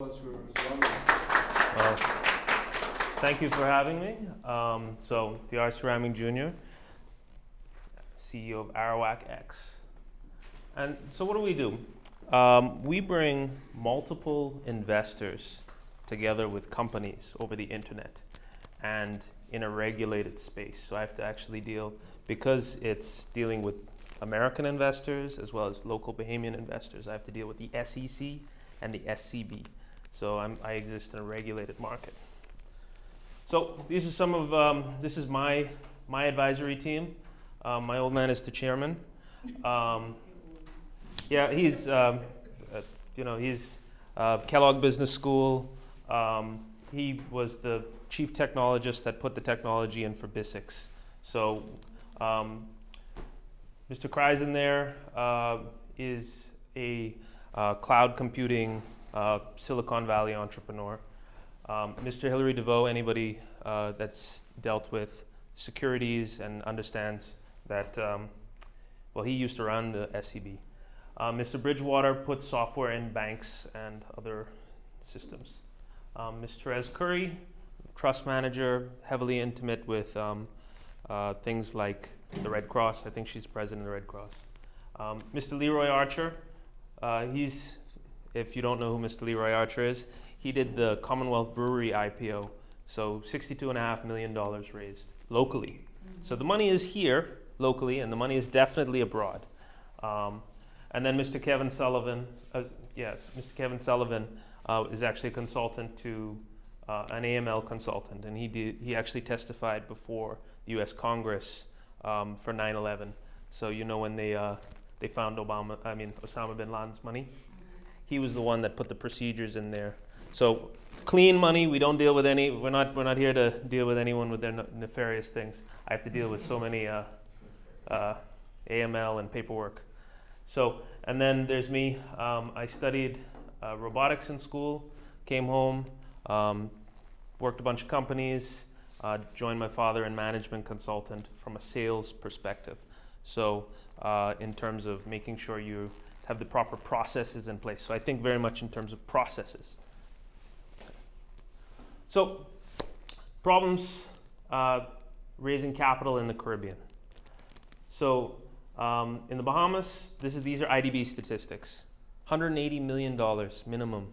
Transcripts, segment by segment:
Us for surrounding. Well, thank you for having me. So, D.R. Raming Jr., CEO of Arawak X. And so what do? We bring multiple investors together with companies over the internet and in a regulated space. So I have to actually deal, because it's dealing with American investors as well as local Bahamian investors, I have to deal with the SEC and the SCB. So I exist in a regulated market. So these are some of, this is my advisory team. My old man is the chairman. Yeah, he's, he's Kellogg Business School. He was the chief technologist that put the technology in for BISX. So Mr. Kreisen there is a cloud computing Silicon Valley entrepreneur. Mr. Hilary DeVoe, anybody that's dealt with securities and understands that, well, he used to run the SCB. Mr. Bridgewater puts software in banks and other systems. Ms. Therese Curry, trust manager, heavily intimate with things like the Red Cross. I think she's president of the Red Cross. Mr. Leroy Archer, he's, if you don't know who Mr. Leroy Archer is, he did the Commonwealth Brewery IPO. So $62.5 million raised locally. So the money is here locally, and the money is definitely abroad. And then Mr. Kevin Sullivan, Mr. Kevin Sullivan is actually a consultant to an AML consultant, and he actually testified before the U.S. Congress for 9/11. So you know when they found Osama bin Laden's money, he was the one that put the procedures in there. So clean money. We don't deal with any. We're not here to deal with anyone with their nefarious things. I have to deal with so many AML and paperwork. So, and then there's me. I studied robotics in school, came home, worked a bunch of companies, joined my father in management consultant from a sales perspective. So in terms of making sure you have the proper processes in place. So I think very much in terms of processes. So problems raising capital in the Caribbean. So in the Bahamas, these are IDB statistics. $180 million minimum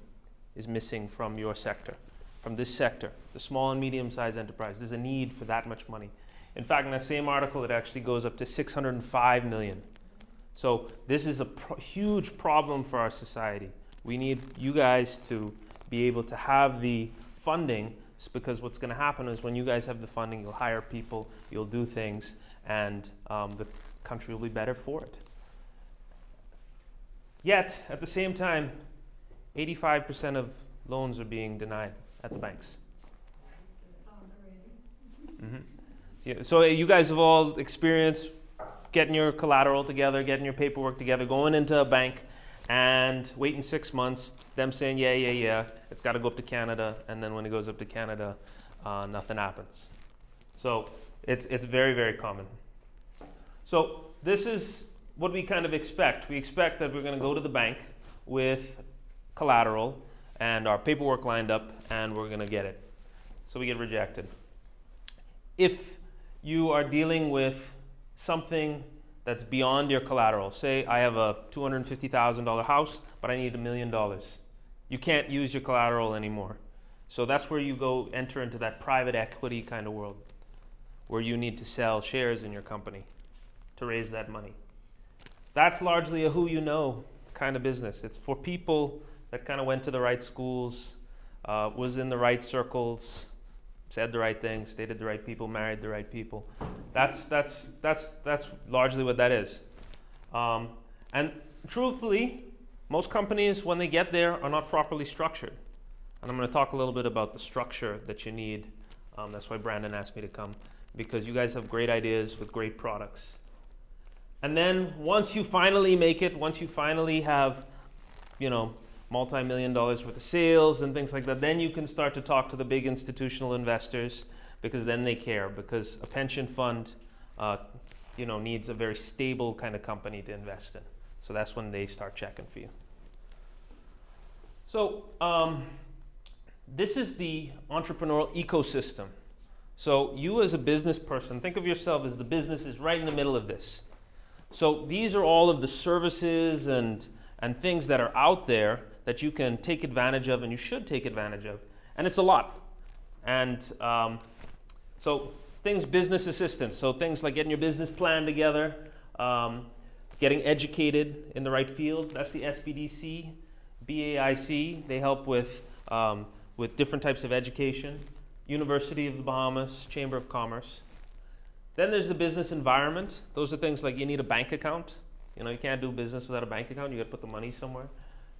is missing from your sector, from this sector, the small and medium-sized enterprise. There's a need for that much money. In fact, in that same article, it actually goes up to $605 million. So this is a huge problem for our society. We need you guys to be able to have the funding, because what's going to happen is when you guys have the funding, you'll hire people, you'll do things, and the country will be better for it. Yet, at the same time, 85% of loans are being denied at the banks. Mm-hmm. Yeah, so you guys have all experienced getting your collateral together, getting your paperwork together, going into a bank, and waiting 6 months, them saying, yeah, it's got to go up to Canada, and then when it goes up to Canada, nothing happens. So it's very, very common. So this is what we kind of expect. We expect that we're going to go to the bank with collateral and our paperwork lined up, and we're going to get it. So we get rejected. If you are dealing with something that's beyond your collateral, say I have a $250,000 house, but I need $1 million. You can't use your collateral anymore. So that's where you go enter into that private equity kind of world, where you need to sell shares in your company to raise that money. That's largely a who you know kind of business. It's for people that kind of went to the right schools, was in the right circles, said the right things, dated the right people, married the right people. That's largely what that is. And truthfully, most companies, when they get there, are not properly structured. And I'm going to talk a little bit about the structure that you need. That's why Brandon asked me to come, because you guys have great ideas with great products. And then once you finally make it, once you finally have, multi-million dollars worth of sales and things like that, then you can start to talk to the big institutional investors, because then they care, because a pension fund needs a very stable kind of company to invest in. So that's when they start checking for you. So this is the entrepreneurial ecosystem. So you as a business person, think of yourself as the business is right in the middle of this. So these are all of the services and things that are out there that you can take advantage of and you should take advantage of. And it's a lot. And so things, business assistance, so things like getting your business plan together, getting educated in the right field, that's the SBDC, BAIC, they help with different types of education, University of the Bahamas, Chamber of Commerce. Then there's the business environment. Those are things like you need a bank account. You know, you can't do business without a bank account. You got to put the money somewhere.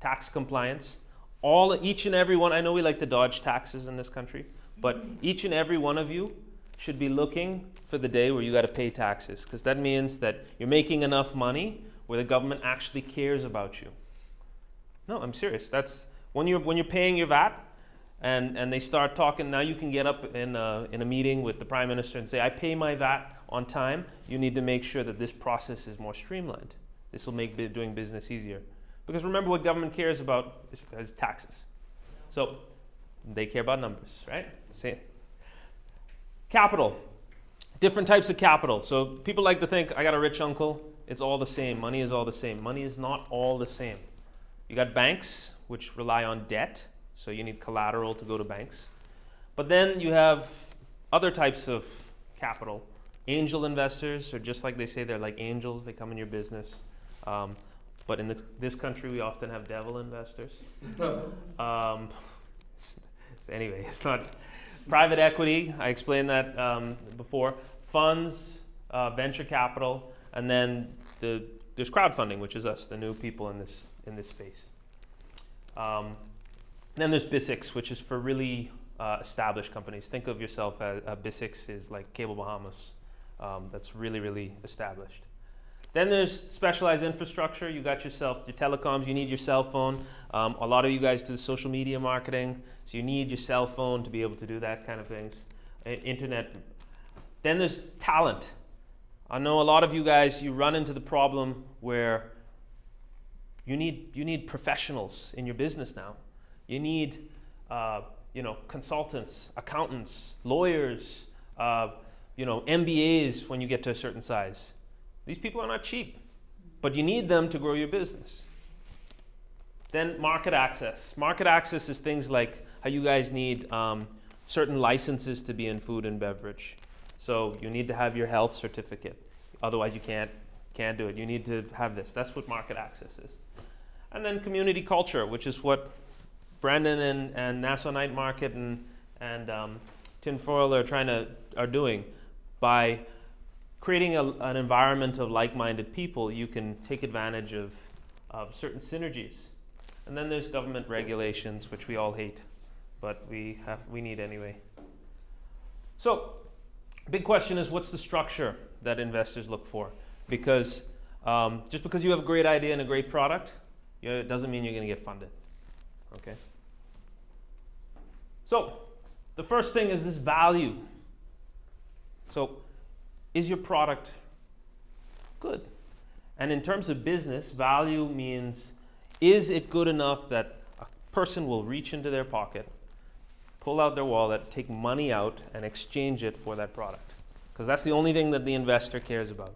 Tax compliance. Each and every one, I know we like to dodge taxes in this country, but each and every one of you should be looking for the day where you got to pay taxes, because that means that you're making enough money where the government actually cares about you. No, I'm serious. That's when you're paying your VAT, and they start talking. Now you can get up in a meeting with the Prime Minister and say, "I pay my VAT on time. You need to make sure that this process is more streamlined. This will make doing business easier." Because remember, what government cares about is taxes. So they care about numbers, right? Same. Capital. Different types of capital. So people like to think, I got a rich uncle, it's all the same. Money is all the same. Money is not all the same. You got banks, which rely on debt, so you need collateral to go to banks. But then you have other types of capital. Angel investors, or just like they say, they're like angels, they come in your business. But in this country, we often have devil investors. Anyway, it's not private equity. I explained that before. Funds, venture capital, and then there's crowdfunding, which is us, the new people in this space. Then there's BISX, which is for really established companies. Think of yourself as BISX is like Cable Bahamas. That's really, really established. Then there's specialized infrastructure. You got yourself your telecoms. You need your cell phone. A lot of you guys do social media marketing, so you need your cell phone to be able to do that kind of things. Internet. Then there's talent. I know a lot of you guys, you run into the problem where you need professionals in your business now. You need consultants, accountants, lawyers, MBAs when you get to a certain size. These people are not cheap, but you need them to grow your business. Then market access. Market access is things like how you guys need certain licenses to be in food and beverage. So you need to have your health certificate. Otherwise you can't do it. You need to have this. That's what market access is. And then community culture, which is what Brandon and Nassau Night Market and Tinfoil are doing. By creating an environment of like-minded people, you can take advantage of certain synergies. And then there's government regulations, which we all hate, but we need anyway. So, big question is, what's the structure that investors look for? Because just because you have a great idea and a great product, it doesn't mean you're going to get funded. Okay. So, the first thing is this value. So, is your product good? And in terms of business, value means, is it good enough that a person will reach into their pocket, pull out their wallet, take money out, and exchange it for that product? Because that's the only thing that the investor cares about.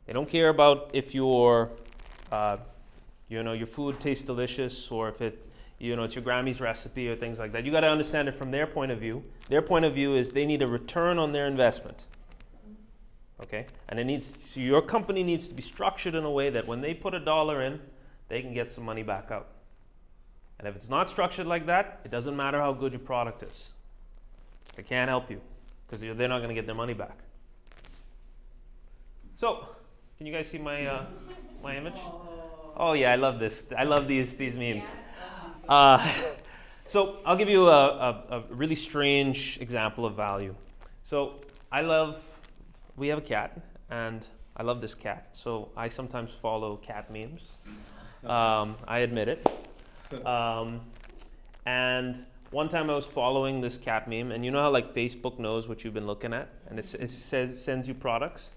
They don't care about if your food tastes delicious, or if it's your Grammy's recipe or things like that. You got to understand it from their point of view. Their point of view is they need a return on their investment. Okay, and your company needs to be structured in a way that when they put $1 in, they can get some money back out. And if it's not structured like that, it doesn't matter how good your product is. They can't help you because they're not going to get their money back. So, can you guys see my image? Oh yeah, I love this. I love these memes. So I'll give you a really strange example of value. So we have a cat, and I love this cat. So I sometimes follow cat memes. I admit it. And one time I was following this cat meme, and you know how like Facebook knows what you've been looking at, and it sends you products.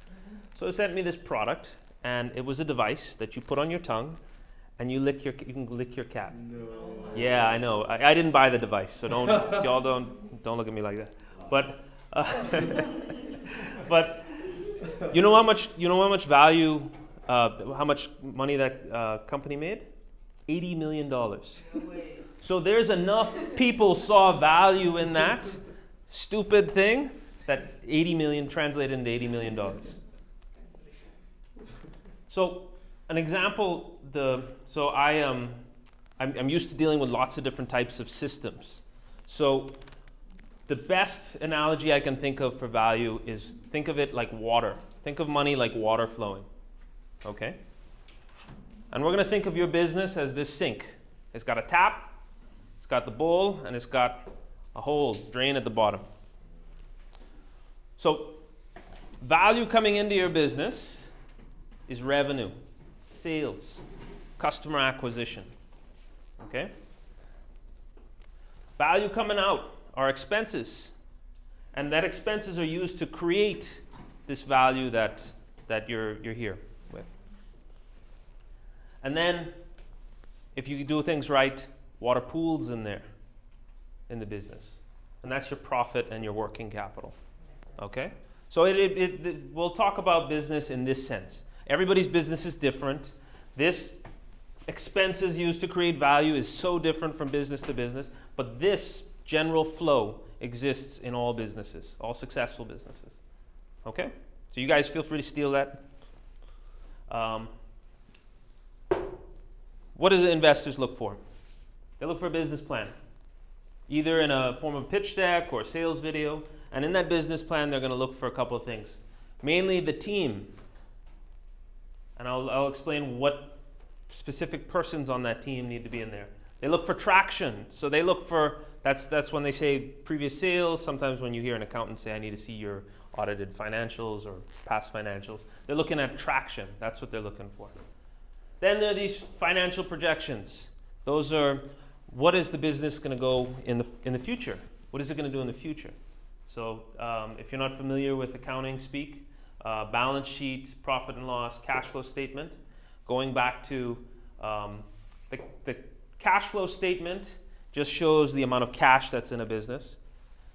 So it sent me this product, and it was a device that you put on your tongue, and you can lick your cat. No. Yeah, I know. I didn't buy the device, so y'all don't look at me like that. But but you know how much value, how much money that company made? $80 million. No way. So there's enough people saw value in that stupid thing that 80 million translated into $80 million. So an example, I'm used to dealing with lots of different types of systems. So the best analogy I can think of for value is think of it like water. Think of money like water flowing. Okay? And we're going to think of your business as this sink. It's got a tap, it's got the bowl, and it's got a hole, drain at the bottom. So value coming into your business is revenue, sales, customer acquisition. Okay? Value coming out are expenses. And that expenses are used to create this value that you're here with. And then, if you do things right, water pools in there in the business. And that's your profit and your working capital. Okay? So we'll talk about business in this sense. Everybody's business is different. This expenses used to create value is so different from business to business, but this general flow exists in all businesses, all successful businesses. Okay? So you guys feel free to steal that. What do the investors look for? They look for a business plan, either in a form of pitch deck or a sales video. And in that business plan, they're going to look for a couple of things. Mainly the team. And I'll explain what specific persons on that team need to be in there. They look for traction. So they look for, that's when they say previous sales. Sometimes when you hear an accountant say, I need to see your audited financials or past financials. They're looking at traction. That's what they're looking for. Then there are these financial projections. Those are, what is the business going to go in the future? What is it going to do in the future? So if you're not familiar with accounting speak, balance sheet, profit and loss, cash flow statement, going back to the cash flow statement just shows the amount of cash that's in a business.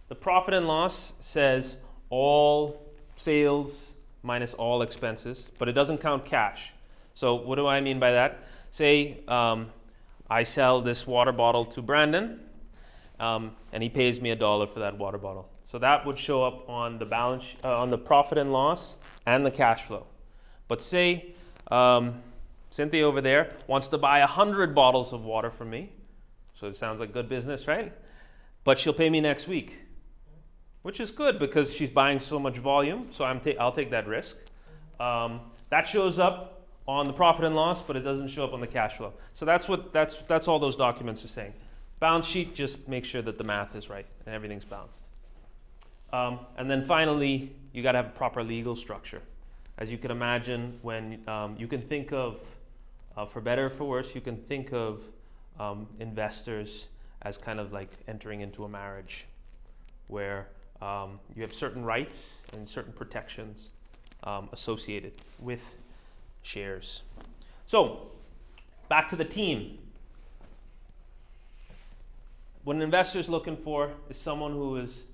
The profit and loss says all sales minus all expenses, but it doesn't count cash. So what do I mean by that? Say I sell this water bottle to Brandon, and he pays me $1 for that water bottle. So that would show up on the balance, on the profit and loss and the cash flow. But say Cynthia over there wants to buy 100 bottles of water from me. So it sounds like good business, right? But she'll pay me next week, which is good because she's buying so much volume. So I'll take that risk. That shows up on the profit and loss, but it doesn't show up on the cash flow. So that's all those documents are saying. Balance sheet, just make sure that the math is right and everything's balanced. And then finally, you got to have a proper legal structure. As you can imagine, when you can think of, for better or for worse, you can think of investors as kind of like entering into a marriage where you have certain rights and certain protections associated with shares. So, back to the team. What an investor is looking for is someone who is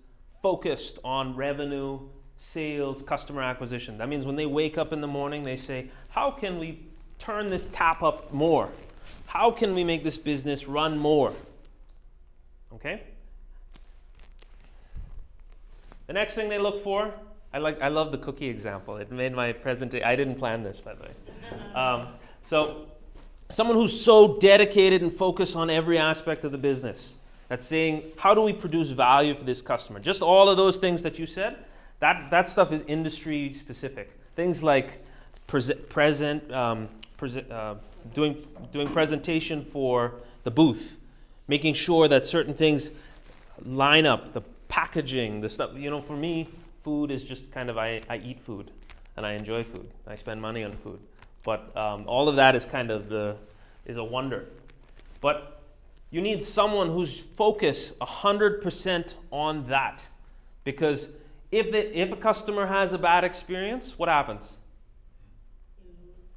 focused on revenue, sales, customer acquisition. That means when they wake up in the morning, they say, how can we turn this tap up more? How can we make this business run more? Okay? The next thing they look for, I love the cookie example. It made my presentation. I didn't plan this, by the way. So someone who's so dedicated and focused on every aspect of the business. That's saying, how do we produce value for this customer? Just all of those things that you said, that stuff is industry specific. Things like doing presentation for the booth, making sure that certain things line up, the packaging, the stuff. You know, for me, food is just kind of, I eat food and I enjoy food. I spend money on food. But all of that is kind of is a wonder. But you need someone who's focused 100% on that. Because if a customer has a bad experience, what happens?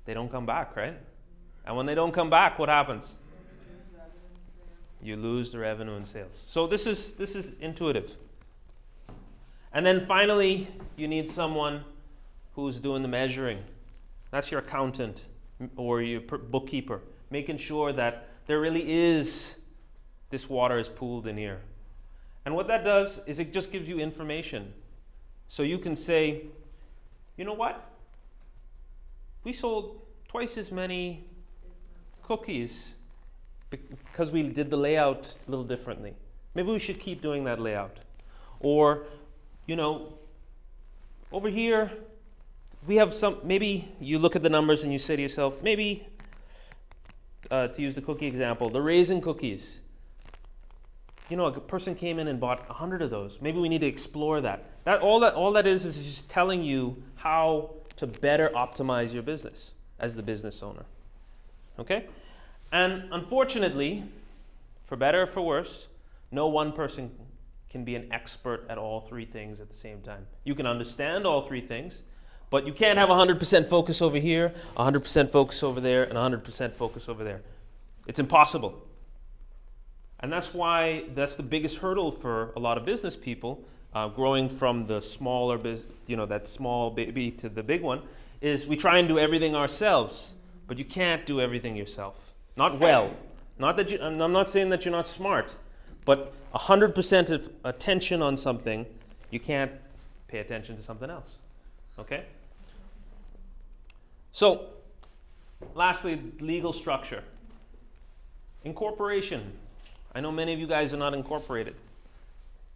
They don't come back, right? And when they don't come back, what happens? You lose the revenue and sales. So this is intuitive. And then finally, you need someone who's doing the measuring. That's your accountant or your bookkeeper, making sure that there really is, this water is pooled in here. And what that does is it just gives you information. So you can say, you know what? We sold twice as many cookies because we did the layout a little differently. Maybe we should keep doing that layout. Or, you know, over here, we have some, maybe you look at the numbers and you say to yourself, maybe, to use the cookie example, the raisin cookies. You know, a person came in and bought 100 of those. Maybe we need to explore that. All that is just telling you how to better optimize your business as the business owner. Okay? And unfortunately, for better or for worse, no one person can be an expert at all three things at the same time. You can understand all three things, but you can't have 100% focus over here, 100% focus over there, and 100% focus over there. It's impossible. And that's why that's the biggest hurdle for a lot of business people, growing from the smaller, that small baby to the big one, is we try and do everything ourselves, but you can't do everything yourself. Not well. I'm not saying that you're not smart, but 100% of attention on something, you can't pay attention to something else. Okay? So, lastly, legal structure. Incorporation. I know many of you guys are not incorporated.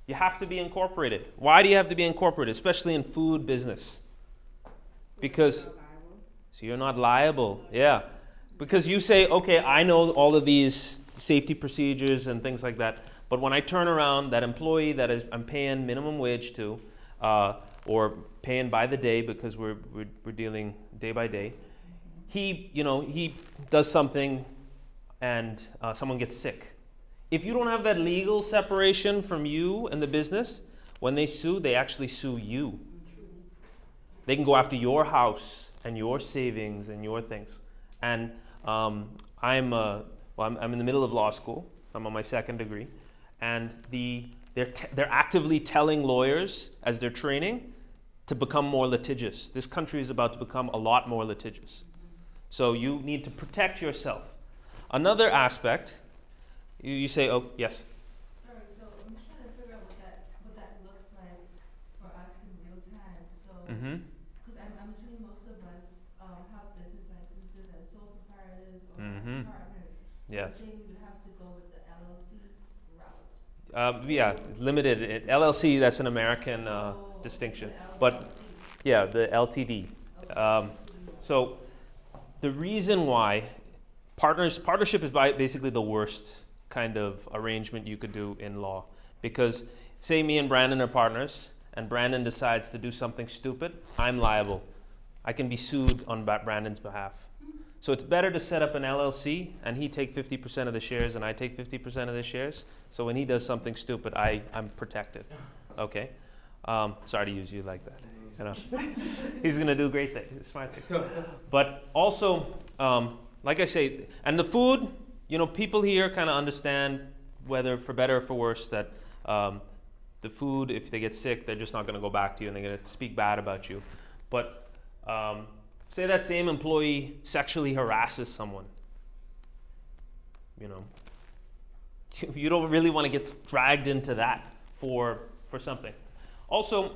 You have to be incorporated. Why do you have to be incorporated, especially in food business? Because, so you're not liable. Yeah. Because you say, okay, I know all of these safety procedures and things like that, but when I turn around, that employee that I'm paying minimum wage to, or paying by the day because we're dealing day by day, he does something and someone gets sick. If you don't have that legal separation from you and the business, when they sue, they actually sue you. They can go after your house and your savings and your things. And I'm in the middle of law school. I'm on my second degree, and they're actively telling lawyers as they're training to become more litigious. This country is about to become a lot more litigious. So you need to protect yourself. Another aspect. You say, oh, yes? Sorry, so I'm just trying to figure out what that looks like for us in real time. So, because I'm assuming most of us have business licenses as sole proprietors or partners. Yes. So saying you have to go with the LLC route. Yeah, limited. LLC, that's an American distinction. But, yeah, the LTD. Okay. So the reason why partnership is basically the worst kind of arrangement you could do in law, because say me and Brandon are partners and Brandon decides to do something stupid, I'm liable. I can be sued on Brandon's behalf. So it's better to set up an LLC and he take 50% of the shares and I take 50% of the shares, so when he does something stupid, I'm protected. Okay? Sorry to use you like that. You know, he's going to do great things, smart things. But also, like I say, and the food, people here kind of understand, whether for better or for worse, that the food, if they get sick, they're just not going to go back to you and they're going to speak bad about you. But say that same employee sexually harasses someone. You don't really want to get dragged into that for something. Also,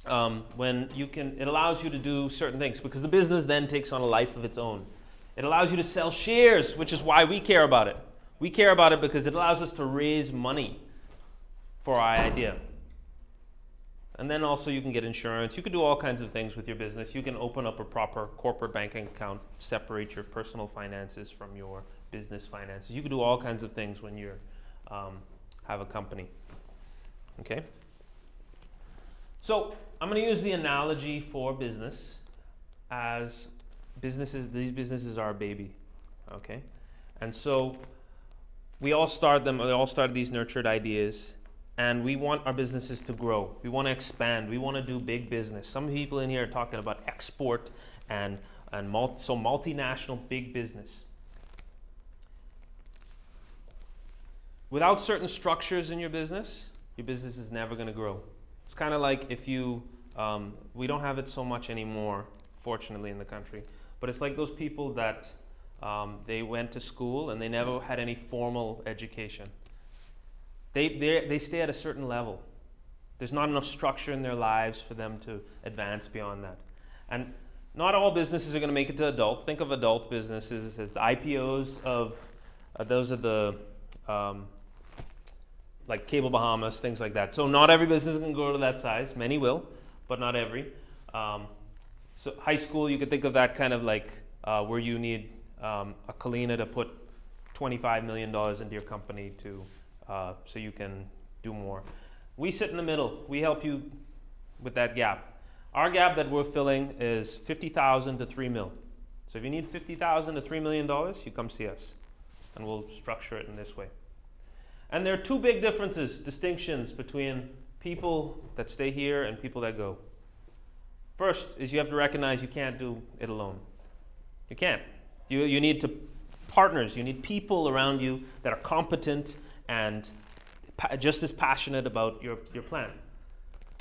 it allows you to do certain things, because the business then takes on a life of its own. It allows you to sell shares, which is why we care about it. We care about it because it allows us to raise money for our idea. And then also you can get insurance. You can do all kinds of things with your business. You can open up a proper corporate banking account, separate your personal finances from your business finances. You can do all kinds of things when you have a company. Okay? So I'm going to use the analogy for business as these businesses are a baby, okay? And so we all start these nurtured ideas, and we want our businesses to grow. We want to expand. We want to do big business. Some people in here are talking about export and multinational big business. without certain structures in your business is never going to grow. It's kind of like if you, we don't have it so much anymore, fortunately, in the country, but it's like those people that they went to school and they never had any formal education. They stay at a certain level. There's not enough structure in their lives for them to advance beyond that. And not all businesses are going to make it to adult. Think of adult businesses as the IPOs of, those are the, like Cable Bahamas, things like that. So not every business can go to that size. Many will, but not every. So high school, you could think of that kind of like where you need a Kalina to put $25 million into your company to, so you can do more. We sit in the middle. We help you with that gap. Our gap that we're filling is $50,000 to $3 million. So if you need $50,000 to $3 million, you come see us, and we'll structure it in this way. And there are two big differences, distinctions between people that stay here and people that go. First is you have to recognize you can't do it alone. You can't. You need partners. You need people around you that are competent and just as passionate about your plan.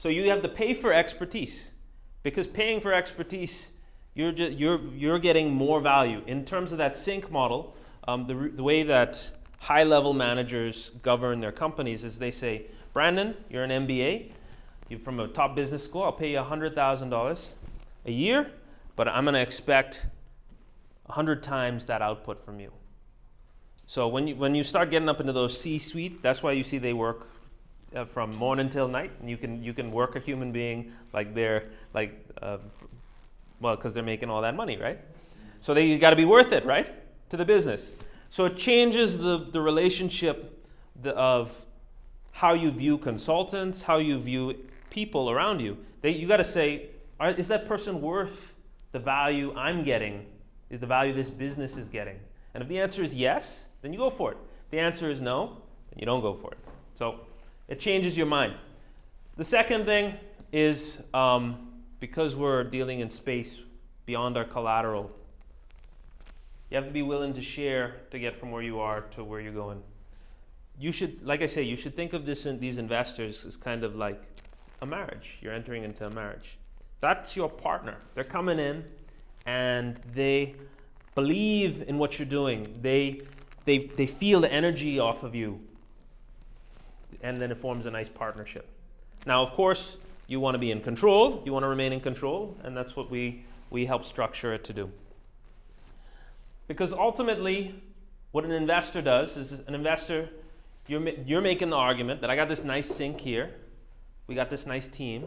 So you have to pay for expertise, because paying for expertise, you're getting more value. In terms of that sync model, the way that high-level managers govern their companies is they say, Brandon, you're an MBA, you're from a top business school, I'll pay you $100,000 a year, but I'm going to expect 100 times that output from you. So when you start getting up into those C-suite, that's why you see they work from morning till night. And you can work a human being like they're because they're making all that money, right? So you got to be worth it, right, to the business. So it changes the relationship of how you view consultants, how you view people around you. You got to say, is that person worth the value I'm getting? Is the value this business is getting? And if the answer is yes, then you go for it. If the answer is no, then you don't go for it. So it changes your mind. The second thing is because we're dealing in space beyond our collateral, you have to be willing to share to get from where you are to where you're going. You should, like I say, you should think of these investors as kind of like a marriage. You're entering into a marriage. That's your partner. They're coming in and they believe in what you're doing. They feel the energy off of you. And then it forms a nice partnership. Now, of course, you want to be in control. You want to remain in control. And that's what we help structure it to do. Because ultimately, what an investor does is an investor, you're making the argument that I got this nice sink here. We got this nice team.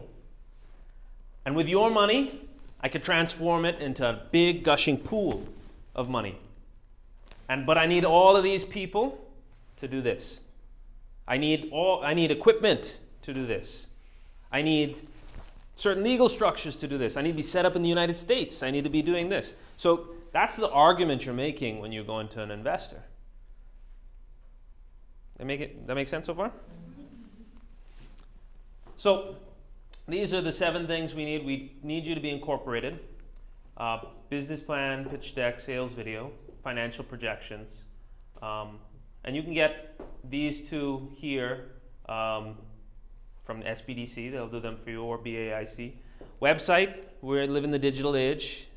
And with your money, I could transform it into a big gushing pool of money. But I need all of these people to do this. I need equipment to do this. I need certain legal structures to do this. I need to be set up in the United States. I need to be doing this. So that's the argument you're making when you go into an investor. That make sense so far? So these are the 7 things we need. We need you to be incorporated. Business plan, pitch deck, sales video, financial projections. And you can get these 2 here from SBDC. They'll do them for you, or BAIC. Website, we live in the digital age.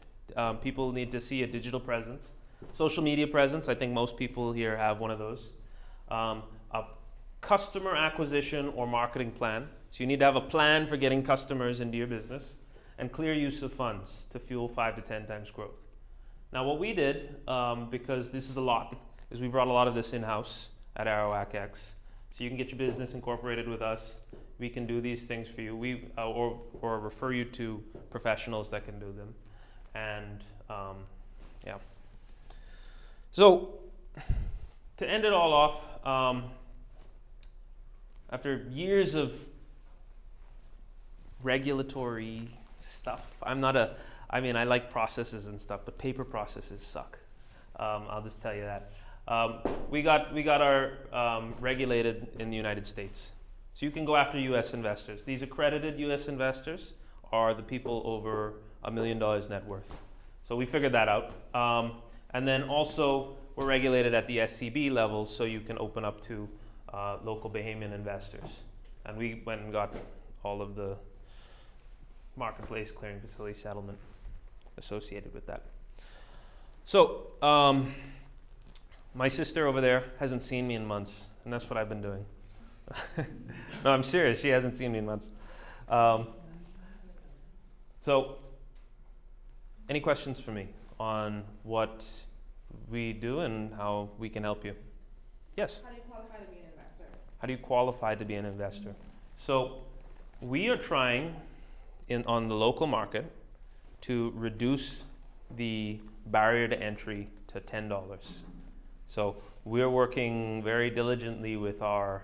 People need to see a digital presence. Social media presence, I think most people here have one of those. A customer acquisition or marketing plan. So you need to have a plan for getting customers into your business, and clear use of funds to fuel 5 to 10 times growth. Now what we did, because this is a lot, is we brought a lot of this in-house at Arawak X. So you can get your business incorporated with us. We can do these things for you. Or refer you to professionals that can do them. And yeah. So to end it all off, after years of regulatory stuff, I like processes and stuff, but paper processes suck. I'll just tell you that. We got our regulated in the United States. So you can go after U.S. investors. These accredited U.S. investors are the people over $1 million net worth. So we figured that out. And then also we're regulated at the SCB level, so you can open up to local Bahamian investors. And we went and got all of the marketplace clearing facility settlement associated with that. So, my sister over there hasn't seen me in months, and that's what I've been doing. No, I'm serious. She hasn't seen me in months. So, any questions for me on what we do and how we can help you? Yes? How do you qualify to be an investor? How do you qualify to be an investor? So, we are trying on the local market to reduce the barrier to entry to $10. So we're working very diligently with our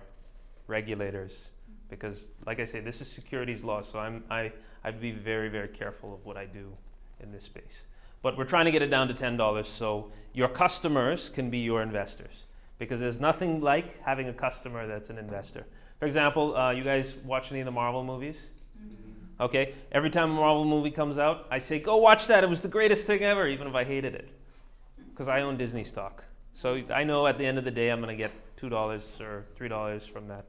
regulators because, like I say, this is securities law, so I'd be very, very careful of what I do in this space. But we're trying to get it down to $10 so your customers can be your investors, because there's nothing like having a customer that's an investor. For example, you guys watch any of the Marvel movies? Okay, every time a Marvel movie comes out, I say, go watch that. It was the greatest thing ever, even if I hated it, because I own Disney stock. So I know at the end of the day, I'm going to get $2 or $3 from that.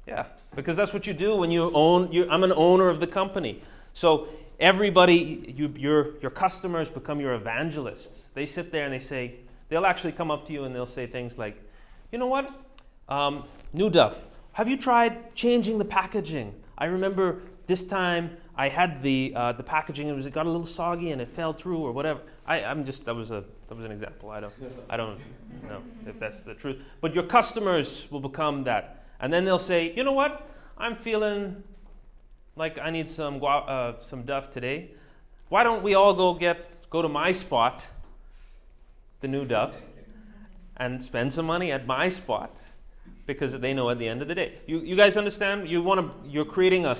Yeah, because that's what you do when you own. I'm an owner of the company. So everybody, your customers become your evangelists. They sit there and they'll actually come up to you and they'll say things like, you know what, New Duff, have you tried changing the packaging? I remember this time I had the packaging, it got a little soggy and it fell through or whatever. That was an example. I don't know if that's the truth. But your customers will become that. And then they'll say, you know what? I'm feeling like I need some Duff today. Why don't we all go to my spot, the New Duff, and spend some money at my spot? Because they know at the end of the day. You guys understand? You're creating a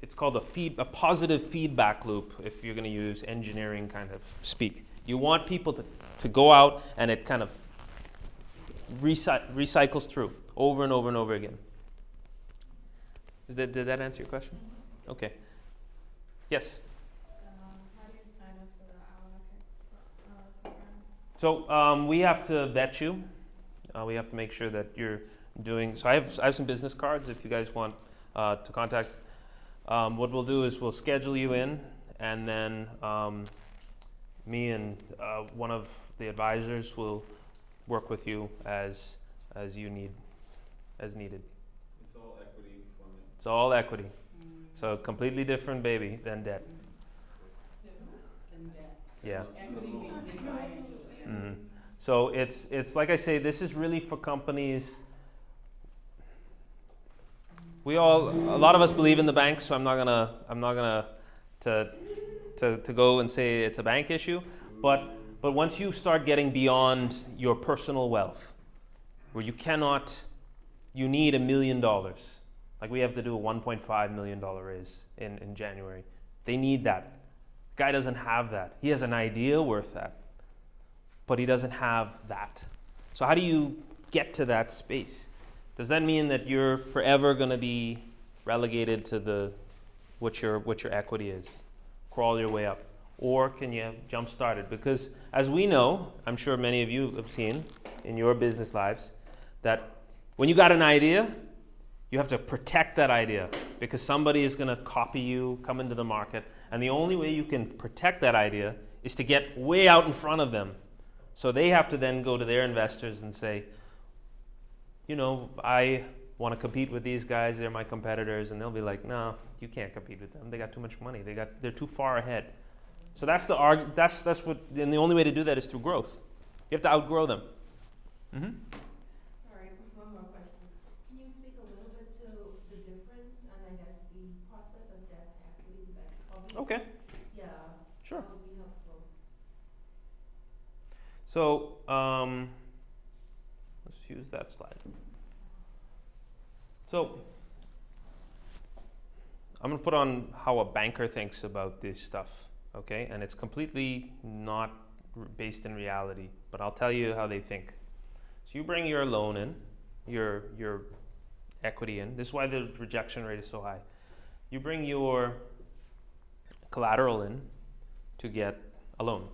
it's called a positive feedback loop, if you're going to use engineering kind of speak. You want people to go out and it kind of recycles through over and over and over again. Did that answer your question? Okay. Yes? How do you sign up for the Alamakex program? So we have to vet you. We have to make sure that you're doing. So I have some business cards if you guys want to contact. What we'll do is we'll schedule you in, and then me and one of the advisors will work with you as needed. It's all equity from it. It's all equity. So completely different baby than debt. Yeah. Equity means they buy into it. Mm-hmm. So it's like I say, this is really for companies. A lot of us believe in the banks, so I'm not gonna to go and say it's a bank issue, but once you start getting beyond your personal wealth, where you need $1 million, like we have to do a $1.5 million raise in January. They need that. Guy doesn't have that. He has an idea worth that, but he doesn't have that. So how do you get to that space? Does that mean that you're forever going to be relegated to what your equity is? Crawl your way up? Or can you jumpstart it? Because as we know, I'm sure many of you have seen in your business lives, that when you got an idea, you have to protect that idea because somebody is going to copy you, come into the market, and the only way you can protect that idea is to get way out in front of them. So they have to then go to their investors and say, you know, I want to compete with these guys, they're my competitors, and they'll be like, no, you can't compete with them. They got too much money. They're too far ahead. So that's and the only way to do that is through growth. You have to outgrow them. Mm-hmm. Sorry, one more question. Can you speak a little bit to the difference and I guess the process of debt to equity? Okay. Yeah. Sure. That would be helpful. So let's use that slide. So I'm going to put on how a banker thinks about this stuff, okay? And it's completely not based in reality, but I'll tell you how they think. So you bring your loan in, your equity in. This is why the rejection rate is so high. You bring your collateral in to get a loan.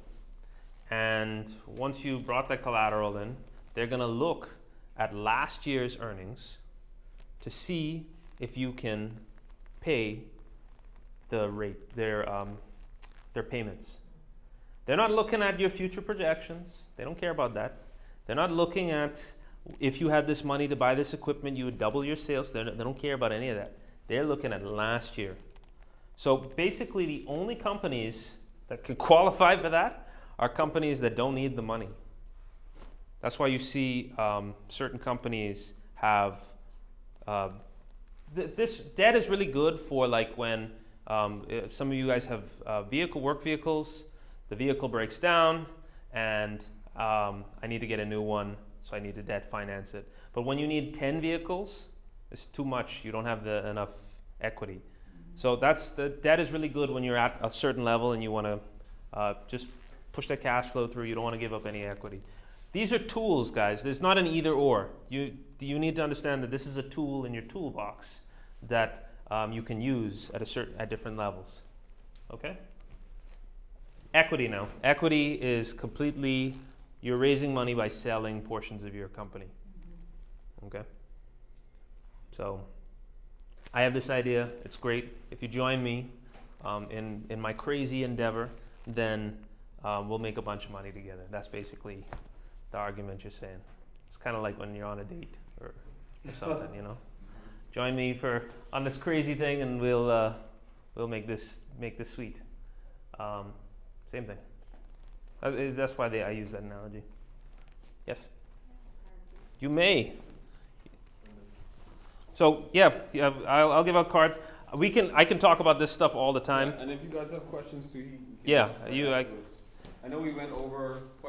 And once you brought that collateral in, they're going to look at last year's earnings to see if you can pay the rate, their payments. They're not looking at your future projections. They don't care about that. They're not looking at if you had this money to buy this equipment, you would double your sales. They don't care about any of that. They're looking at last year. So basically, the only companies that can qualify for that are companies that don't need the money. That's why you see certain companies have this debt is really good for like when if some of you guys have work vehicles, the vehicle breaks down and I need to get a new one, so I need to debt finance it. But when you need 10 vehicles, it's too much. You don't have enough equity. So the debt is really good when you're at a certain level and you want to just push that cash flow through. You don't want to give up any equity. These are tools, guys. There's not an either or. You need to understand that this is a tool in your toolbox that you can use at different levels. Okay? Equity now. Equity is completely, you're raising money by selling portions of your company. Okay? So I have this idea. It's great. If you join me in my crazy endeavor, then we'll make a bunch of money together. That's basically the argument you're saying. It's kind of like when you're on a date or something, you know. Join me on this crazy thing, and we'll make this sweet. Same thing. That's why I use that analogy. Yes. You may. So yeah, I'll give out cards. I can talk about this stuff all the time. Yeah, and if you guys have questions too, Yeah, I know we went over